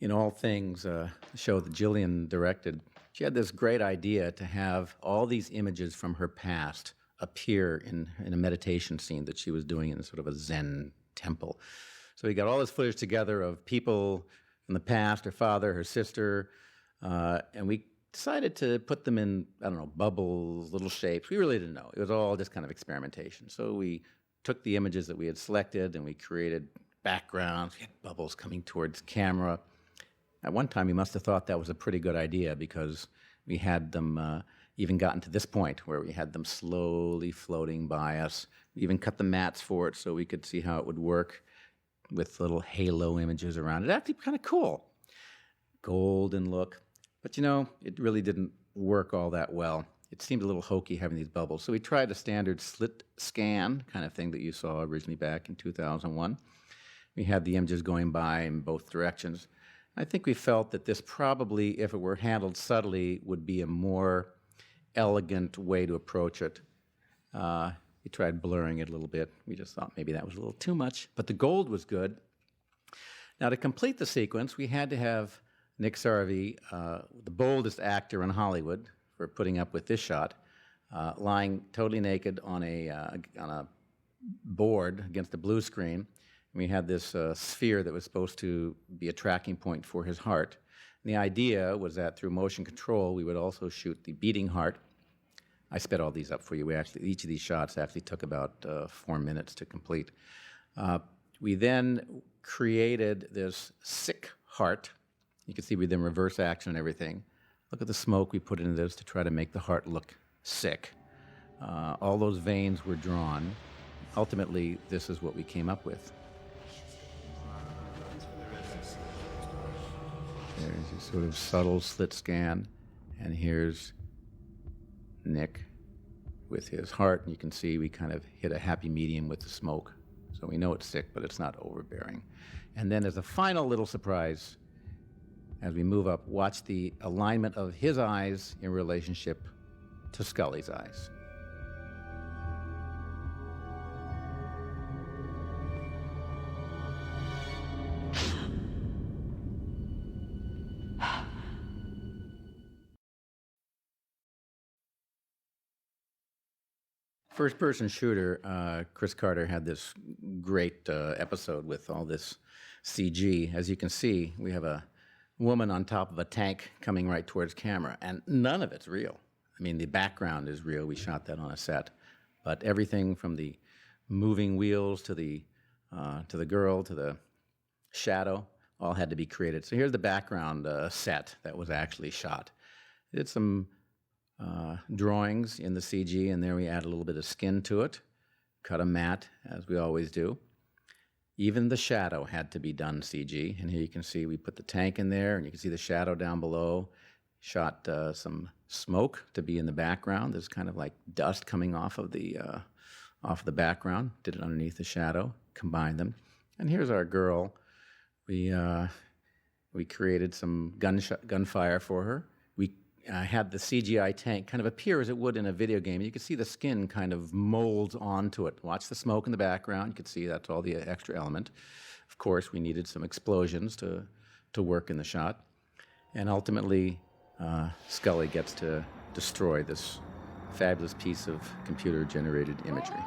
In All Things, the show that Jillian directed, she had this great idea to have all these images from her past appear in a meditation scene that she was doing in sort of a Zen temple. So we got all this footage together of people from the past, her father, her sister, and we decided to put them in, I don't know, bubbles, little shapes. We really didn't know. It was all just kind of experimentation. So we took the images that we had selected and we created backgrounds. We had bubbles coming towards camera. At one time, we must have thought that was a pretty good idea because we had them even gotten to this point where we had them slowly floating by us. We even cut the mats for it so we could see how it would work with little halo images around it. Actually kind of cool. Golden look. But, you know, it really didn't work all that well. It seemed a little hokey having these bubbles. So we tried a standard slit scan kind of thing that you saw originally back in 2001. We had the images going by in both directions. I think we felt that this probably, if it were handled subtly, would be a more elegant way to approach it. We tried blurring it a little bit. We just thought maybe that was a little too much. But the gold was good. Now, to complete the sequence, we had to have Nick Sarvey, the boldest actor in Hollywood, for putting up with this shot, lying totally naked on a board against a blue screen. We had this sphere that was supposed to be a tracking point for his heart. And the idea was that through motion control, we would also shoot the beating heart. I sped all these up for you. Each of these shots actually took about 4 minutes to complete. We then created this sick heart. You can see we then reverse action and everything. Look at the smoke we put into this to try to make the heart look sick. All those veins were drawn. Ultimately, this is what we came up with. There's a sort of subtle slit scan, and here's Nick with his heart, and you can see we kind of hit a happy medium with the smoke. So we know it's sick, but it's not overbearing. And then as a final little surprise, as we move up, watch the alignment of his eyes in relationship to Scully's eyes. First-person shooter, Chris Carter had this great episode with all this CG. As you can see, we have a woman on top of a tank coming right towards camera, and none of it's real. I mean, the background is real. We shot that on a set. But everything from the moving wheels to the girl to the shadow all had to be created. So here's the background set that was actually shot. Did some drawings in the CG, and there we add a little bit of skin to it, cut a matte, as we always do. Even the shadow had to be done CG, and here you can see we put the tank in there, and you can see the shadow down below. Shot some smoke to be in the background. There's kind of like dust coming off of the background. Did it underneath the shadow, combined them. And here's our girl. We created some gunfire for her. We had the CGI tank kind of appear as it would in a video game. You can see the skin kind of molds onto it. Watch the smoke in the background. You can see that's all the extra element. Of course, we needed some explosions to work in the shot. And ultimately, Scully gets to destroy this fabulous piece of computer-generated imagery.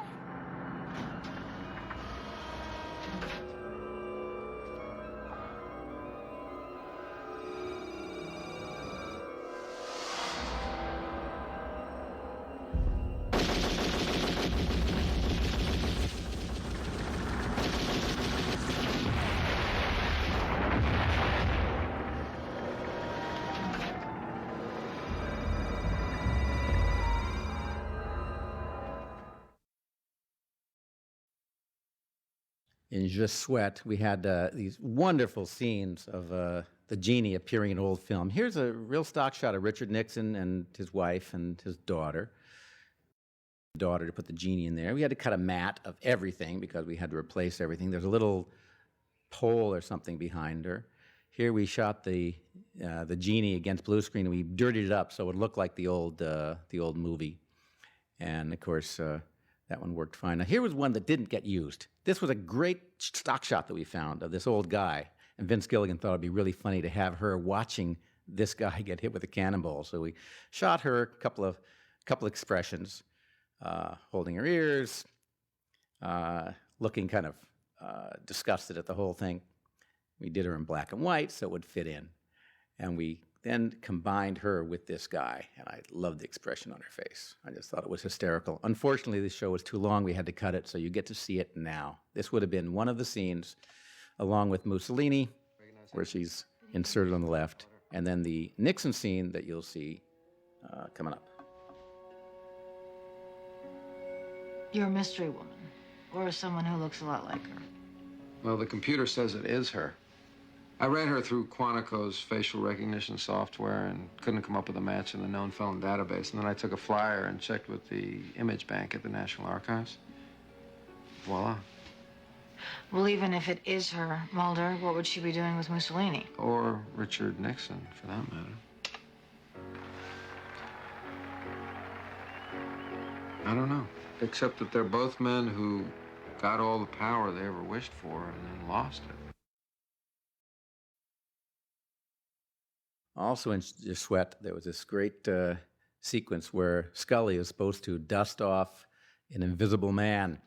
In Je Souhaite, we had these wonderful scenes of the genie appearing in old film. Here's a real stock shot of Richard Nixon and his wife and his daughter. Daughter to put the genie in there. We had to cut a mat of everything because we had to replace everything. There's a little pole or something behind her. Here we shot the genie against blue screen, and we dirtied it up so it looked like the old movie. And of course, that one worked fine. Now here was one that didn't get used. This was a great stock shot that we found of this old guy. And Vince Gilligan thought it'd be really funny to have her watching this guy get hit with a cannonball. So we shot her a couple expressions, holding her ears, looking kind of disgusted at the whole thing. We did her in black and white so it would fit in. And we then combined her with this guy, and I loved the expression on her face. I just thought it was hysterical. Unfortunately, the show was too long. We had to cut it, so you get to see it now. This would have been one of the scenes, along with Mussolini, where she's inserted on the left, and then the Nixon scene that you'll see coming up. You're a mystery woman, or someone who looks a lot like her. Well, the computer says it is her. I ran her through Quantico's facial recognition software and couldn't come up with a match in the known felon database. And then I took a flyer and checked with the image bank at the National Archives. Voila. Well, even if it is her, Mulder, what would she be doing with Mussolini? Or Richard Nixon, for that matter. I don't know. Except that they're both men who got all the power they ever wished for and then lost it. Also in Souhaite, there was this great sequence where Scully is supposed to dust off an invisible man.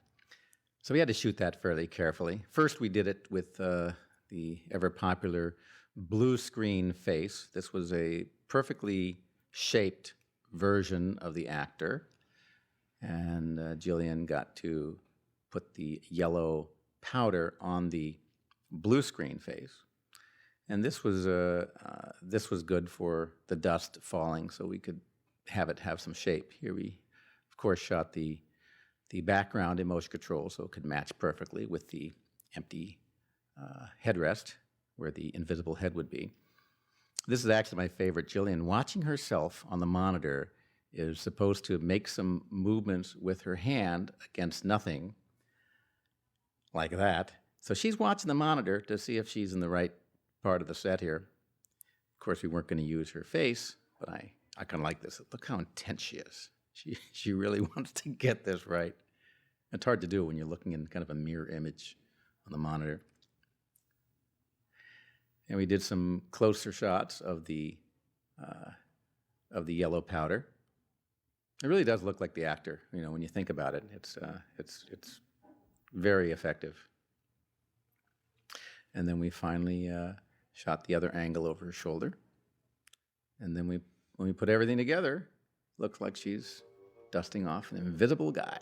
So we had to shoot that fairly carefully. First, we did it with the ever-popular blue screen face. This was a perfectly shaped version of the actor. And Gillian got to put the yellow powder on the blue screen face. And this was good for the dust falling, so we could have it have some shape. Here we, of course, shot the background in motion control so it could match perfectly with the empty headrest where the invisible head would be. This is actually my favorite. Gillian, watching herself on the monitor, is supposed to make some movements with her hand against nothing, like that. So she's watching the monitor to see if she's in the right part of the set here. Of course, we weren't going to use her face, but I kind of like this. Look how intense she is. She really wants to get this right. It's hard to do when you're looking in kind of a mirror image on the monitor. And we did some closer shots of the yellow powder. It really does look like the actor, you know, when you think about it. It's very effective. And then we finally shot the other angle over her shoulder. And then when we put everything together, looks like she's dusting off an invisible guy.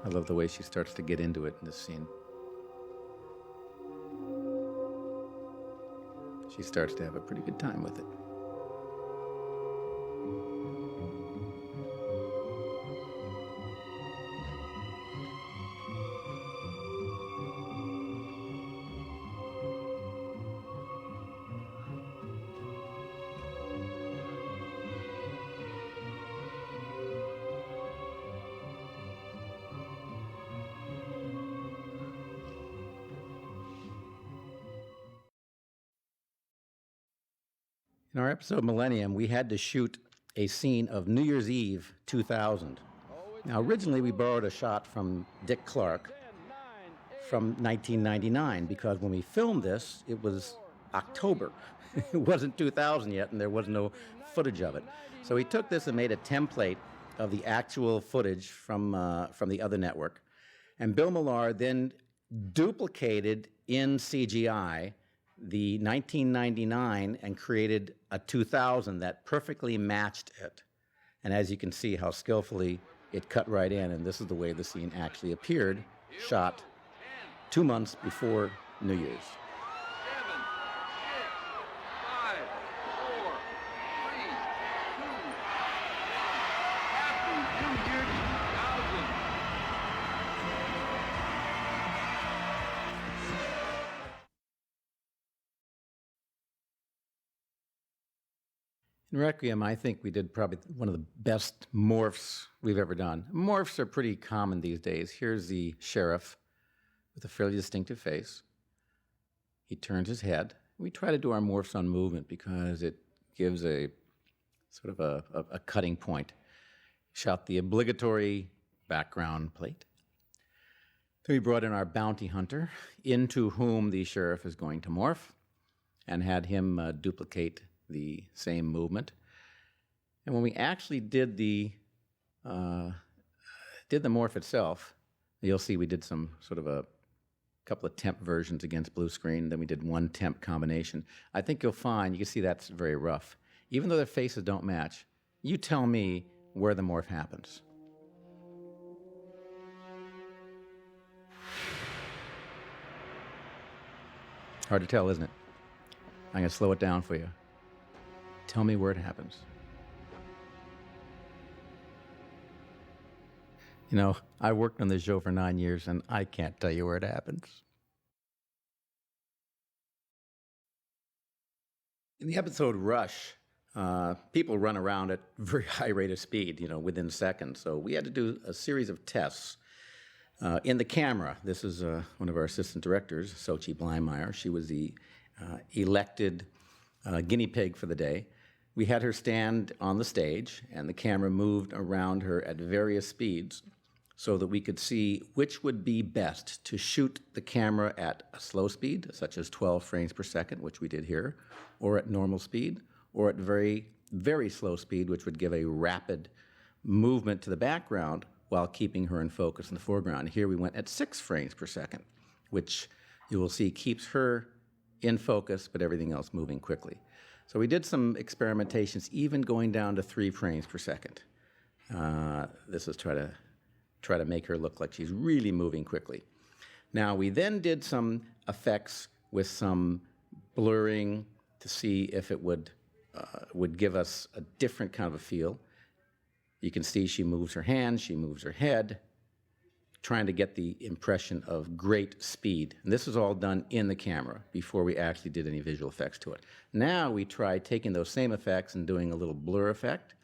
I love the way she starts to get into it in this scene. She starts to have a pretty good time with it. In our episode Millennium, we had to shoot a scene of New Year's Eve 2000. Now, originally we borrowed a shot from Dick Clark from 1999 because when we filmed this, it was October. It wasn't 2000 yet, and there was no footage of it. So we took this and made a template of the actual footage from the other network. And Bill Millar then duplicated in CGI the 1999 and created a 2000 that perfectly matched it. And as you can see how skillfully it cut right in, and this is the way the scene actually appeared, shot 2 months before New Year's. 7, 6, 5, 4, 3, 2, 1. Happy New Year 2000. In Requiem, I think we did probably one of the best morphs we've ever done. Morphs are pretty common these days. Here's the sheriff with a fairly distinctive face. He turns his head. We try to do our morphs on movement because it gives a sort of a cutting point. Shot the obligatory background plate. Then we brought in our bounty hunter, into whom the sheriff is going to morph, and had him duplicate the same movement. And when we actually did the morph itself, you'll see we did some sort of a couple of temp versions against blue screen, then we did one temp combination. I think you'll find, you can see that's very rough. Even though their faces don't match, you tell me where the morph happens. Hard to tell, isn't it? I'm going to slow it down for you. Tell me where it happens. You know, I worked on this show for 9 years, and I can't tell you where it happens. In the episode Rush, people run around at a very high rate of speed, you know, within seconds. So we had to do a series of tests. In the camera, this is one of our assistant directors, Sochi Bleimeyer. She was the elected guinea pig for the day. We had her stand on the stage, and the camera moved around her at various speeds so that we could see which would be best to shoot the camera at a slow speed, such as 12 frames per second, which we did here, or at normal speed, or at very, very slow speed, which would give a rapid movement to the background while keeping her in focus in the foreground. Here we went at 6 frames per second, which you will see keeps her in focus, but everything else moving quickly. So we did some experimentations, even going down to 3 frames per second. This is try to make her look like she's really moving quickly. Now, we then did some effects with some blurring to see if it would give us a different kind of a feel. You can see she moves her hands, she moves her head, trying to get the impression of great speed. And this was all done in the camera before we actually did any visual effects to it. Now we tried taking those same effects and doing a little blur effect.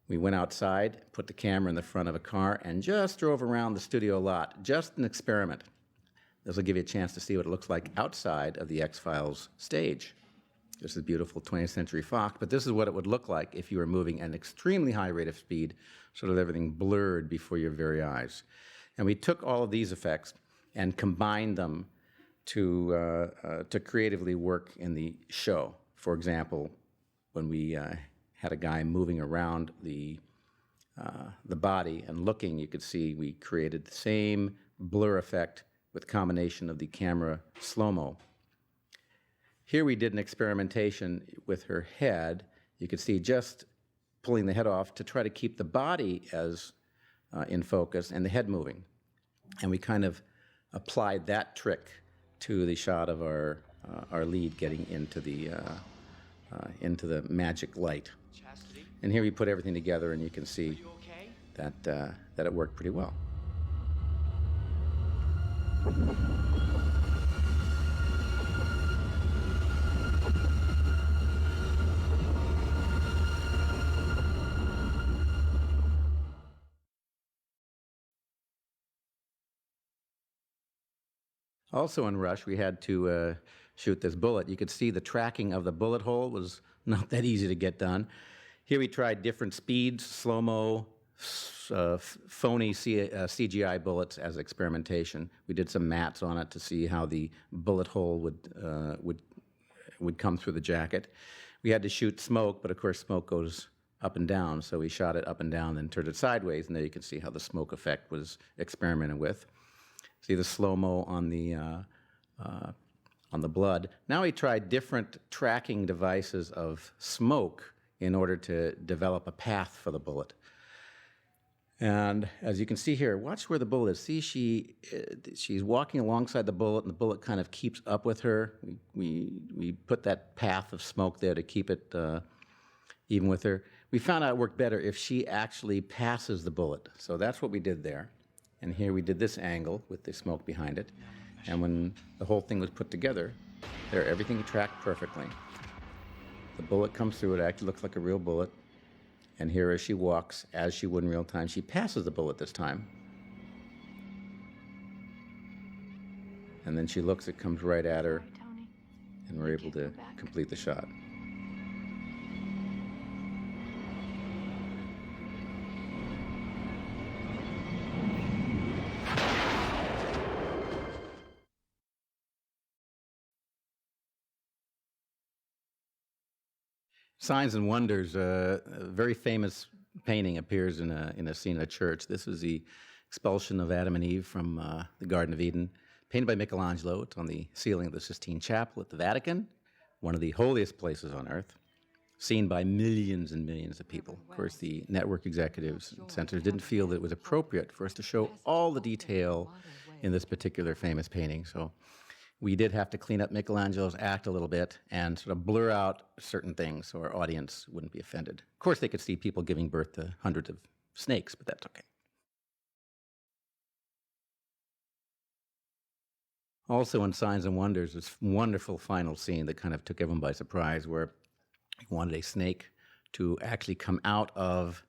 We went outside, put the camera in the front of a car, and just drove around the studio lot, just an experiment. This will give you a chance to see what it looks like outside of the X-Files stage. This is beautiful 20th Century Fox, but this is what it would look like if you were moving at an extremely high rate of speed, sort of everything blurred before your very eyes. And we took all of these effects and combined them to creatively work in the show. For example, when we had a guy moving around the body and looking, you could see we created the same blur effect with combination of the camera slow-mo. Here we did an experimentation with her head. You could see just pulling the head off to try to keep the body as in focus and the head moving. And we kind of applied that trick to the shot of our lead getting into the magic light. And here we put everything together, and you can see that it worked pretty well. Also in Rush, we had to shoot this bullet. You could see the tracking of the bullet hole was not that easy to get done. Here we tried different speeds, slow-mo, phony CGI bullets as experimentation. We did some mats on it to see how the bullet hole would come through the jacket. We had to shoot smoke, but of course smoke goes up and down, so we shot it up and down, then turned it sideways, and there you can see how the smoke effect was experimented with. See the slow-mo on the blood. Now we tried different tracking devices of smoke in order to develop a path for the bullet. And as you can see here, watch where the bullet is. See, she's walking alongside the bullet, and the bullet kind of keeps up with her. We put that path of smoke there to keep it even with her. We found out it worked better if she actually passes the bullet. So that's what we did there. And here we did this angle with the smoke behind it. And when the whole thing was put together, there everything tracked perfectly. The bullet comes through, it actually looks like a real bullet. And here as she walks, as she would in real time, she passes the bullet this time. And then she looks, it comes right at her. and we're able to complete the shot. Signs and Wonders, a very famous painting appears in a scene in a church. This was the expulsion of Adam and Eve from the Garden of Eden, painted by Michelangelo. It's on the ceiling of the Sistine Chapel at the Vatican, one of the holiest places on earth, seen by millions and millions of people. Of course, the network executives and censors didn't feel that it was appropriate for us to show all the detail in this particular famous painting, so we did have to clean up Michelangelo's act a little bit and sort of blur out certain things so our audience wouldn't be offended. Of course, they could see people giving birth to hundreds of snakes, but that's okay. Also in Signs and Wonders, this wonderful final scene that kind of took everyone by surprise, where he wanted a snake to actually come out of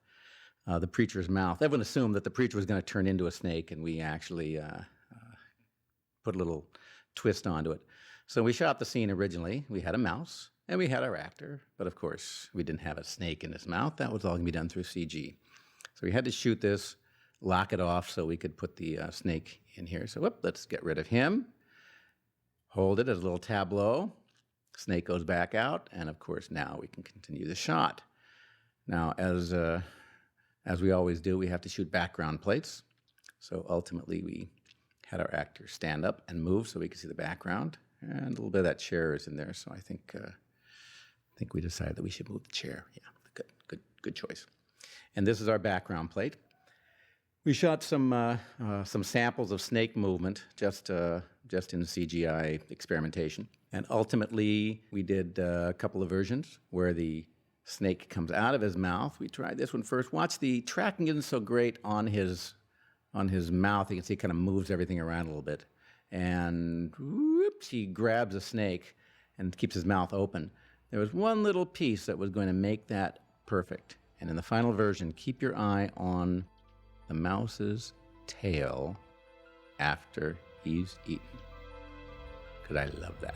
the preacher's mouth. Everyone assumed that the preacher was going to turn into a snake, and we actually put a little twist onto it. So we shot the scene originally. We had a mouse, and we had our actor, but of course, we didn't have a snake in his mouth. That was all going to be done through CG. So we had to shoot this, lock it off so we could put the snake in here. So whoop, let's get rid of him. Hold it as a little tableau. Snake goes back out, and of course, now we can continue the shot. Now, as we always do, we have to shoot background plates. So ultimately, we had our actor stand up and move so we could see the background, and a little bit of that chair is in there. So I think we decided that we should move the chair. Yeah, good choice. And this is our background plate. We shot some samples of snake movement just in CGI experimentation, and ultimately we did a couple of versions where the snake comes out of his mouth. We tried this one first. Watch, the tracking isn't so great on his mouth. You can see it kind of moves everything around a little bit. And whoops, he grabs a snake and keeps his mouth open. There was one little piece that was going to make that perfect. And in the final version, keep your eye on the mouse's tail after he's eaten. Because I love that.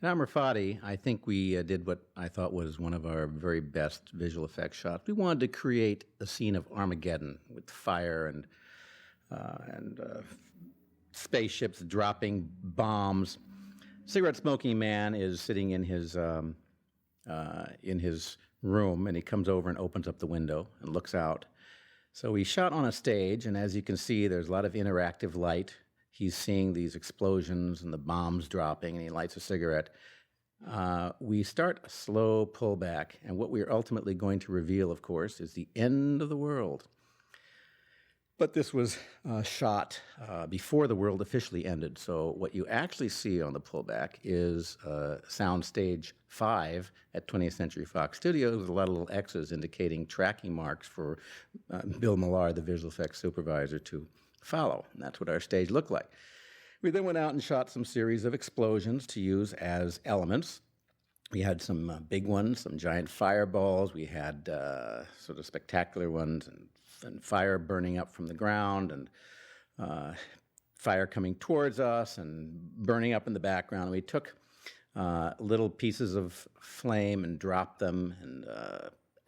In Amor, Fati, I think we did what I thought was one of our very best visual effects shots. We wanted to create a scene of Armageddon with fire and spaceships dropping bombs. Cigarette-smoking man is sitting in his room, and he comes over and opens up the window and looks out. So we shot on a stage, and as you can see, there's a lot of interactive light. He's seeing these explosions and the bombs dropping, and he lights a cigarette. We start a slow pullback, and what we're ultimately going to reveal, of course, is the end of the world. But this was shot before the world officially ended, so what you actually see on the pullback is Soundstage 5 at 20th Century Fox Studios with a lot of little X's indicating tracking marks for Bill Millar, the visual effects supervisor, to follow, and that's what our stage looked like. We then went out and shot some series of explosions to use as elements. We had some big ones, some giant fireballs. We had sort of spectacular ones, and fire burning up from the ground, and fire coming towards us, and burning up in the background. We took little pieces of flame and dropped them, and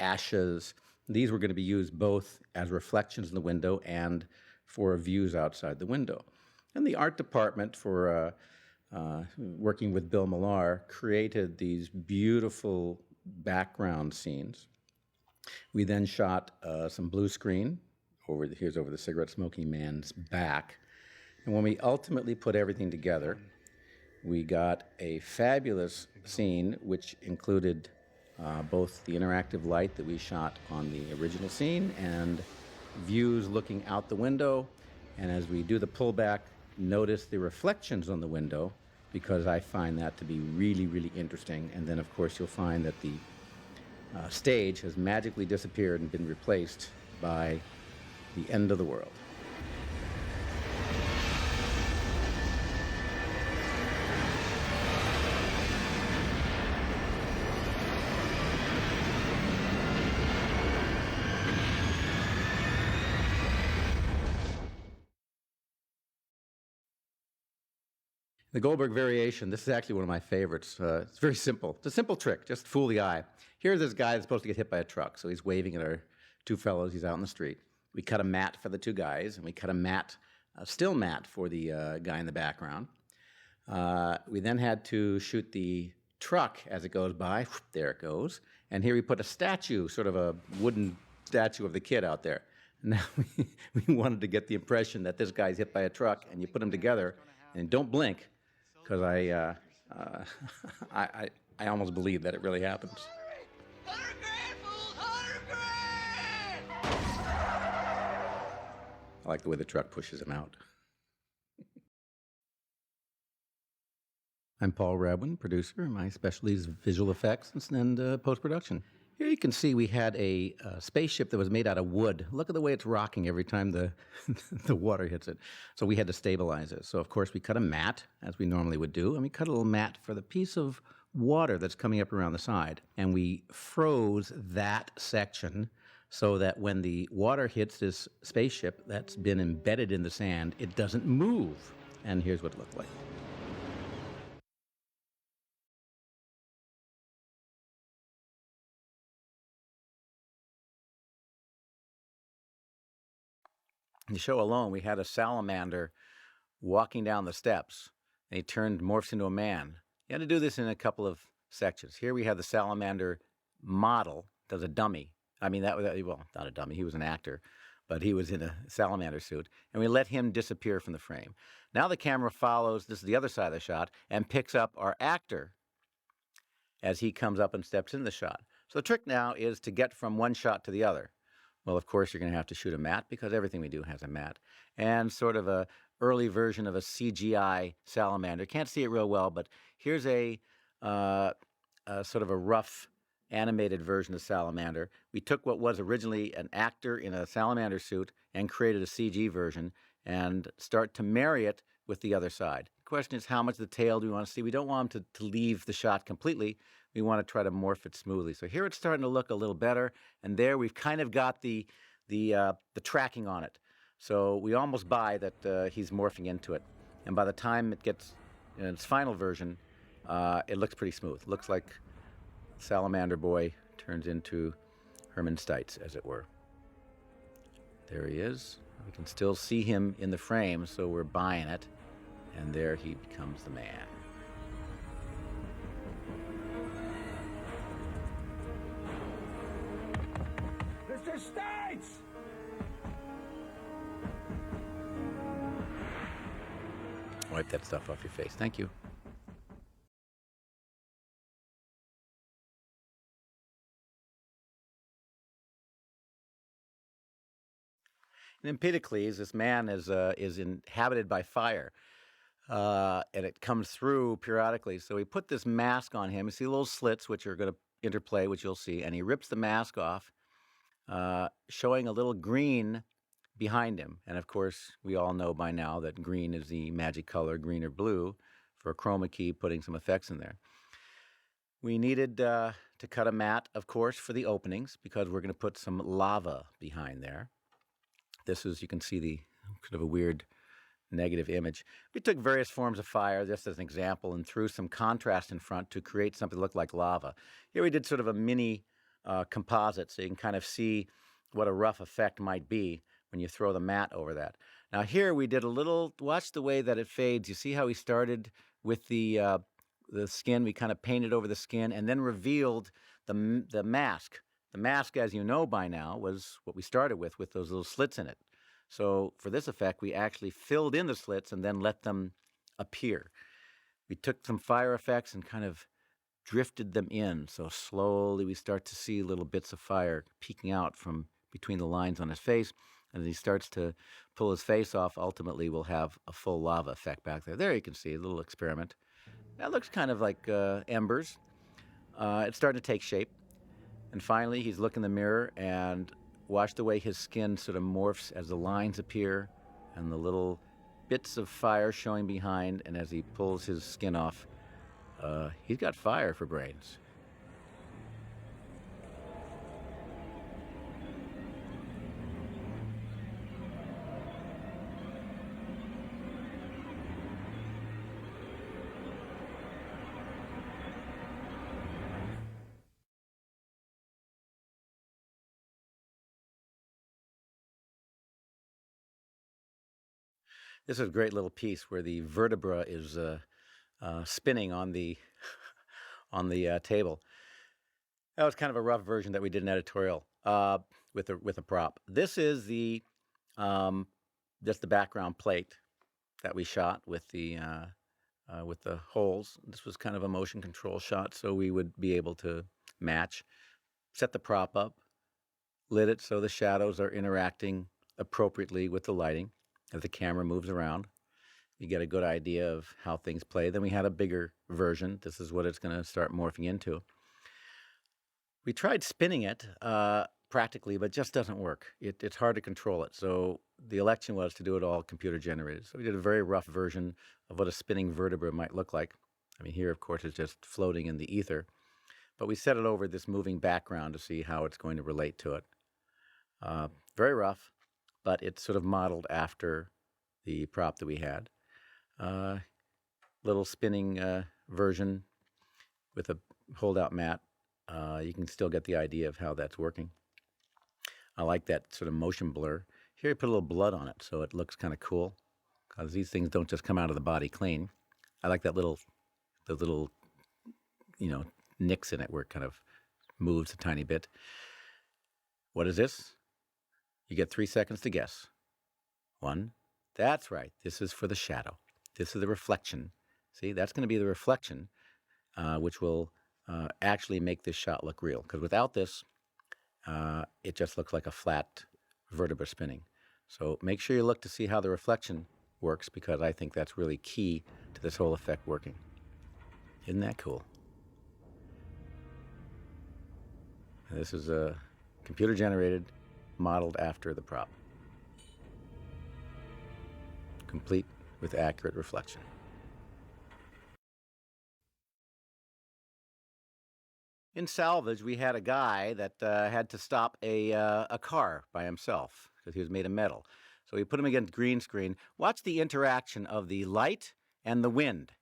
ashes. These were going to be used both as reflections in the window and for views outside the window. And the art department, for working with Bill Millar, created these beautiful background scenes. We then shot some blue screen over the cigarette-smoking man's back. And when we ultimately put everything together, we got a fabulous scene which included both the interactive light that we shot on the original scene and views looking out the window, and as we do the pullback, notice the reflections on the window, because I find that to be really, really interesting. And then, of course, you'll find that the stage has magically disappeared and been replaced by the end of the world. The Goldberg Variation, this is actually one of my favorites. It's very simple. It's a simple trick, just fool the eye. Here's this guy that's supposed to get hit by a truck, so he's waving at our two fellows. He's out in the street. We cut a mat for the two guys, and we cut a still mat for the guy in the background. We then had to shoot the truck as it goes by. There it goes. And here we put a statue, sort of a wooden statue of the kid out there. Now we wanted to get the impression that this guy's hit by a truck, and you put them together, and don't blink, because I almost believe that it really happens. $100 grand, fools! $100 grand! I like the way the truck pushes him out. I'm Paul Radwin, producer. My specialty is visual effects and post-production. Here you can see we had a spaceship that was made out of wood. Look at the way it's rocking every time the the water hits it. So we had to stabilize it. So of course we cut a mat, as we normally would do, and we cut a little mat for the piece of water that's coming up around the side. And we froze that section so that when the water hits this spaceship that's been embedded in the sand, it doesn't move. And here's what it looked like. In the show alone, we had a salamander walking down the steps, and he morphs into a man. You had to do this in a couple of sections. Here we have the salamander model, does a dummy. I mean, well, not a dummy, he was an actor, but he was in a salamander suit, and we let him disappear from the frame. Now the camera follows, this is the other side of the shot, and picks up our actor as he comes up and steps in the shot. So the trick now is to get from one shot to the other. Well, of course, you're going to have to shoot a mat because everything we do has a mat. And sort of a early version of a CGI salamander. Can't see it real well, but here's a sort of a rough animated version of salamander. We took what was originally an actor in a salamander suit and created a CG version and start to marry it with the other side. The question is, how much of the tail do we want to see? We don't want him to leave the shot completely. We want to try to morph it smoothly. So here it's starting to look a little better, and there we've kind of got the tracking on it. So we almost buy that he's morphing into it. And by the time it gets in its final version, it looks pretty smooth. It looks like Salamander Boy turns into Herman Stites, as it were. There he is. We can still see him in the frame, so we're buying it. And there he becomes the man. Mr. Stites! Wipe that stuff off your face. Thank you. In Empedocles, this man is inhabited by fire, and it comes through periodically. So we put this mask on him. You see little slits, which are going to interplay, which you'll see, and he rips the mask off, showing a little green behind him. And of course, we all know by now that green is the magic color, green or blue, for a chroma key, putting some effects in there. We needed to cut a mat, of course, for the openings, because we're going to put some lava behind there. This is, you can see the kind of a weird negative image. We took various forms of fire, just as an example, and threw some contrast in front to create something that looked like lava. Here we did sort of a mini composite, so you can kind of see what a rough effect might be when you throw the mat over that. Now here we did a little, watch the way that it fades. You see how we started with the skin, we kind of painted over the skin and then revealed the mask. The mask, as you know by now, was what we started with those little slits in it. So for this effect, we actually filled in the slits and then let them appear. We took some fire effects and kind of drifted them in. So slowly we start to see little bits of fire peeking out from between the lines on his face. And as he starts to pull his face off, ultimately we'll have a full lava effect back there. There you can see a little experiment. That looks kind of like embers. It's starting to take shape. And finally, he's looking in the mirror and watch the way his skin sort of morphs as the lines appear and the little bits of fire showing behind. And as he pulls his skin off, he's got fire for brains. This is a great little piece where the vertebra is spinning on the on the table. That was kind of a rough version that we did in editorial with a prop. This is the just the background plate that we shot with the holes. This was kind of a motion control shot, so we would be able to match, set the prop up, lit it so the shadows are interacting appropriately with the lighting as the camera moves around. You get a good idea of how things play. Then we had a bigger version. This is what it's going to start morphing into. We tried spinning it practically, but it just doesn't work. It's hard to control it. So the election was to do it all computer generated. So we did a very rough version of what a spinning vertebra might look like. I mean, here, of course, it's just floating in the ether. But we set it over this moving background to see how it's going to relate to it. Very rough, but it's sort of modeled after the prop that we had. Little spinning version with a holdout mat. You can still get the idea of how that's working. I like that sort of motion blur. Here you put a little blood on it so it looks kind of cool, because these things don't just come out of the body clean. I like that little nicks in it where it kind of moves a tiny bit. What is this? You get 3 seconds to guess. 1. That's right. This is for the shadow. This is the reflection. See, that's going to be the reflection, which will actually make this shot look real. Because without this, it just looks like a flat vertebra spinning. So make sure you look to see how the reflection works, because I think that's really key to this whole effect working. Isn't that cool? This is a computer generated, modeled after the prop, complete with accurate reflection. In Salvage, we had a guy that had to stop a car by himself because he was made of metal. So we put him against green screen. Watch the interaction of the light and the wind.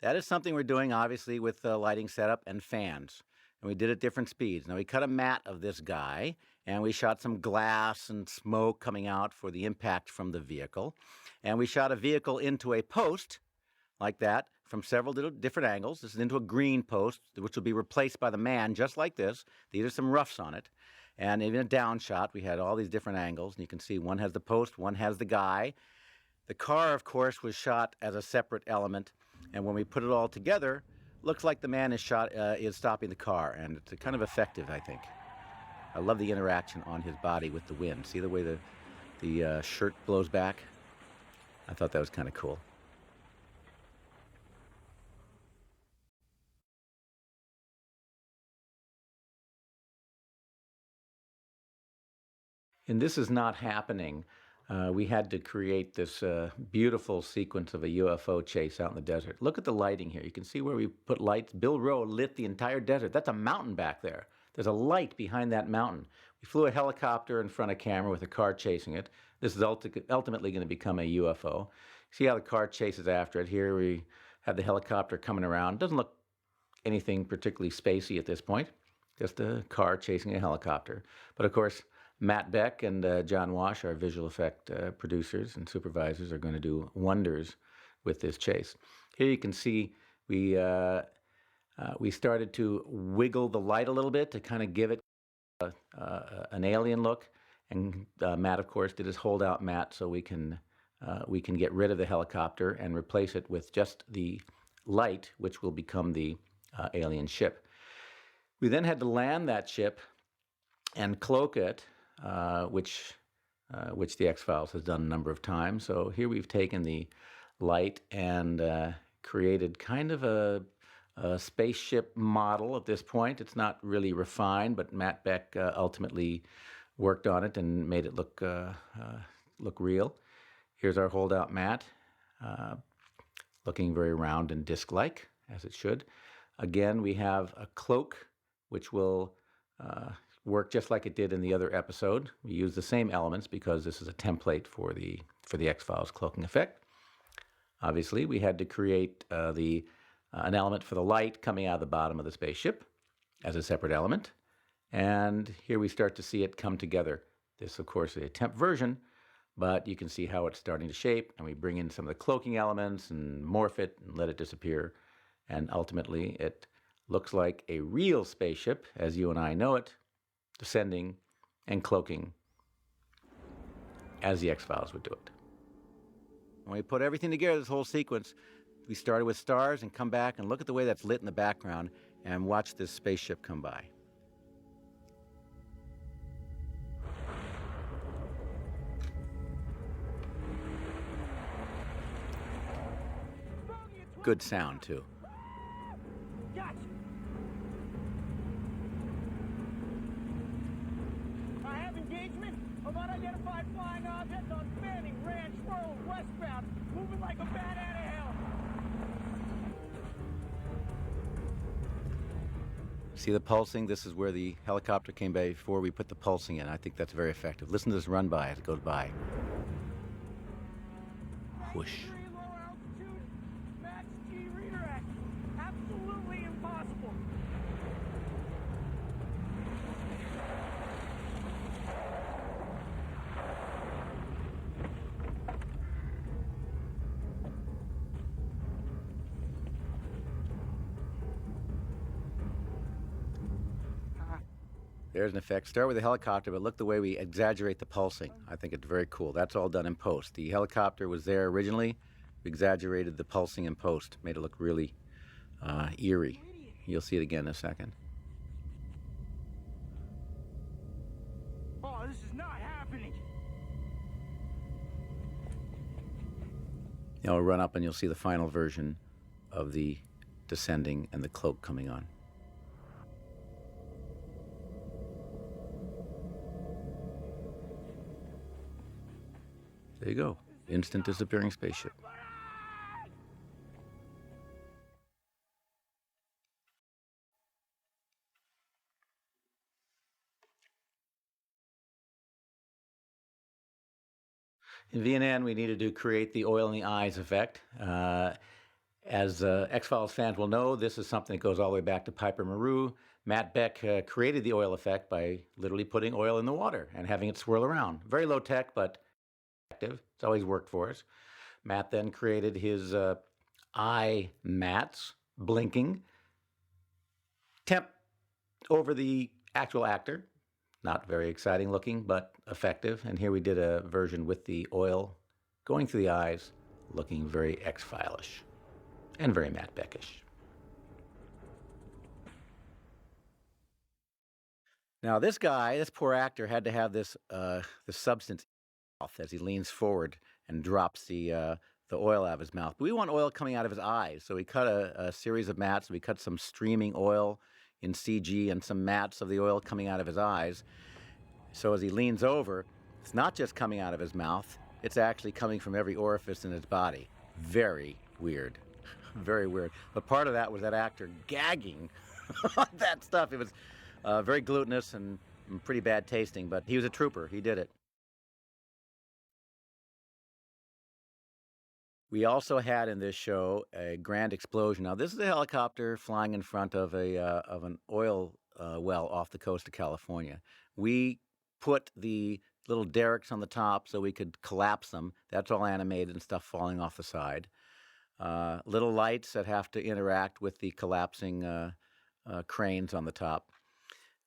That is something we're doing, obviously, with the lighting setup and fans. And we did it at different speeds. Now, we cut a matte of this guy, and we shot some glass and smoke coming out for the impact from the vehicle. And we shot a vehicle into a post, like that, from several different angles. This is into a green post, which will be replaced by the man, just like this. These are some roughs on it. And in a down shot, we had all these different angles. And you can see one has the post, one has the guy. The car, of course, was shot as a separate element. And when we put it all together, looks like the man is stopping the car. And it's kind of effective, I think. I love the interaction on his body with the wind. See the way the shirt blows back? I thought that was kind of cool. And this is not happening. We had to create this beautiful sequence of a UFO chase out in the desert. Look at the lighting here. You can see where we put lights. Bill Rowe lit the entire desert. That's a mountain back there. There's a light behind that mountain. We flew a helicopter in front of camera with a car chasing it. This is ultimately going to become a UFO. See how the car chases after it. Here we have the helicopter coming around. Doesn't look anything particularly spacey at this point. Just a car chasing a helicopter. But of course, Matt Beck and John Wash, our visual effect producers and supervisors, are going to do wonders with this chase. Here you can see we started to wiggle the light a little bit to kind of give it an alien look. And Matt, of course, did his holdout matte so we can get rid of the helicopter and replace it with just the light, which will become the alien ship. We then had to land that ship and cloak it, which the X-Files has done a number of times. So here we've taken the light and created kind of a spaceship model at this point. It's not really refined, but Matt Beck ultimately worked on it and made it look real. Here's our holdout matte, looking very round and disc-like, as it should. Again, we have a cloak, which will work just like it did in the other episode. We use the same elements because this is a template for the X-Files cloaking effect. Obviously, we had to create an element for the light coming out of the bottom of the spaceship as a separate element. And here we start to see it come together. This, of course, is a temp version, but you can see how it's starting to shape, and we bring in some of the cloaking elements and morph it and let it disappear, and ultimately it looks like a real spaceship, as you and I know it, descending and cloaking as the X-Files would do it. When we put everything together, this whole sequence, we started with stars and come back and look at the way that's lit in the background and watch this spaceship come by. Good sound, too. Gotcha. I have engagement of unidentified flying object on Fanning Ranch Road, westbound, moving like a bat out of hell. See the pulsing? This is where the helicopter came by before we put the pulsing in. I think that's very effective. Listen to this run by as it goes by. Whoosh. Low altitude, max G redirect. Absolutely impossible. There's an effect. Start with the helicopter, but look the way we exaggerate the pulsing. I think it's very cool. That's all done in post. The helicopter was there originally. We exaggerated the pulsing in post, made it look really eerie. You'll see it again in a second. Oh, this is not happening. Now we'll run up and you'll see the final version of the descending and the cloak coming on. There you go. Instant disappearing spaceship. In Vienen, we needed to create the oil in the eyes effect. As X-Files fans will know, this is something that goes all the way back to Piper Maru. Matt Beck created the oil effect by literally putting oil in the water and having it swirl around. Very low tech, but effective. It's always worked for us. Matt then created his eye mats, blinking, temp over the actual actor. Not very exciting looking, but effective. And here we did a version with the oil going through the eyes, looking very X-File-ish and very Matt Beckish. Now this guy, this poor actor, had to have this substance as he leans forward and drops the oil out of his mouth. But we want oil coming out of his eyes, so we cut a series of mats. We cut some streaming oil in CG and some mats of the oil coming out of his eyes. So as he leans over, it's not just coming out of his mouth, it's actually coming from every orifice in his body. Very weird. Very weird. But part of that was that actor gagging on that stuff. It was very glutinous and pretty bad tasting, but he was a trooper. He did it. We also had in this show a grand explosion. Now, this is a helicopter flying in front of an oil well off the coast of California. We put the little derricks on the top so we could collapse them. That's all animated and stuff falling off the side. Little lights that have to interact with the collapsing cranes on the top.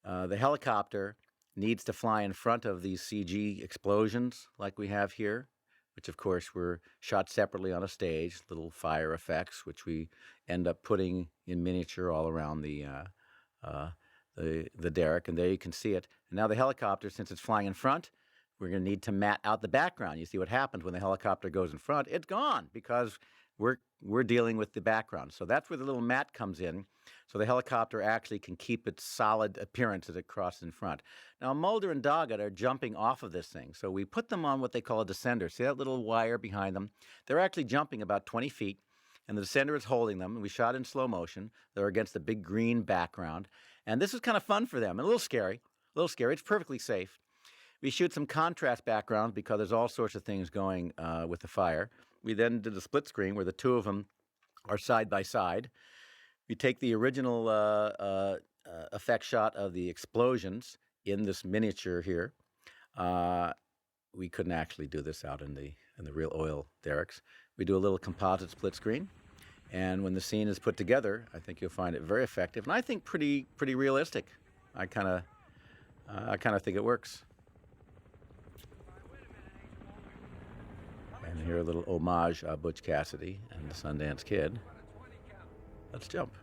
The helicopter needs to fly in front of these CG explosions like we have here, which of course were shot separately on a stage, little fire effects, which we end up putting in miniature all around the derrick, and there you can see it. And now the helicopter, since it's flying in front, we're going to need to mat out the background. You see what happens when the helicopter goes in front? It's gone because we're dealing with the background. So that's where the little mat comes in, so the helicopter actually can keep its solid appearance as it crosses in front. Now, Mulder and Doggett are jumping off of this thing, so we put them on what they call a descender. See that little wire behind them? They're actually jumping about 20 feet, and the descender is holding them, and we shot in slow motion. They're against a big green background, and this is kind of fun for them, and a little scary. It's perfectly safe. We shoot some contrast backgrounds because there's all sorts of things going with the fire. We then did a split screen where the two of them are side by side. We take the original effect shot of the explosions in this miniature here. we couldn't actually do this out in the real oil derricks. We do a little composite split screen, and when the scene is put together, I think you'll find it very effective, and I think pretty realistic. I kind of think it works. And here a little homage Butch Cassidy and the Sundance Kid. Let's jump.